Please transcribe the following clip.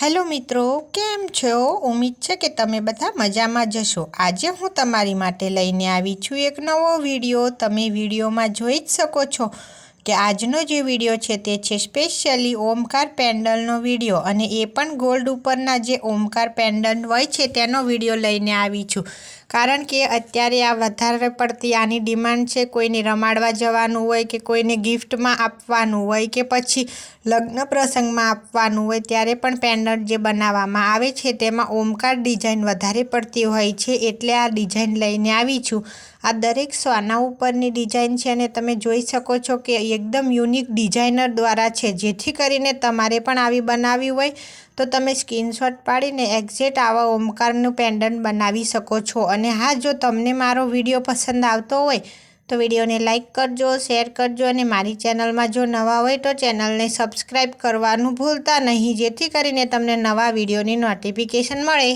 Hello मित्रों, केम छो? उम्मीद है कि तमे बधा मजा में जशो। आज हूँ तमारी माटे लईने आवी छुं एक नवो विडियो। तमे विडियो में जोई ज सको छो कि आजनो जे विडियो छे ते छे स्पेशियली ओमकार पेंडलनो विडियो अने ए पण गोल्ड उपरना जे ओमकार पेंडल होय छे तेनो विडियो लईने आवी छुं। कारण के अत्यारे आ वधारे पड़ती आनी डिमांड छे। कोईने रमाडवा जवानुं होय के कोईने गिफ्ट में आपवानुं होय के पछी लग्न प्रसंग में आपवानुं होय त्यारे पण पेंडल जे बनाववामां आवे छे तेमां ओमकार डिजाइन वधारे पड़ती होय छे, एटले आ डिजाइन लईने आवी छुं। आ दरेक स्वाना उपरनी डिजाइन छे अने तमे जोई शको छो कि एकदम यूनिक डिजाइनर द्वारा छे, जेथी करीने तमारे पण आवी बनावी होय तो तमे स्क्रीनशॉट पाडीने एक्जेक्ट आवा ओमकारनुं पेंडल बनावी शको छो। अने हाँ, जो तमने मारो विडियो पसंद आवतो होय तो विडियो ने लाइक करजो, शेर करजो अने मारी चेनल में जो नवा होय तो चेनल ने सब्सक्राइब करवानुं भूलता नहीं, जेथी करीने तमने नवा विडियोनी नोटिफिकेशन मळे।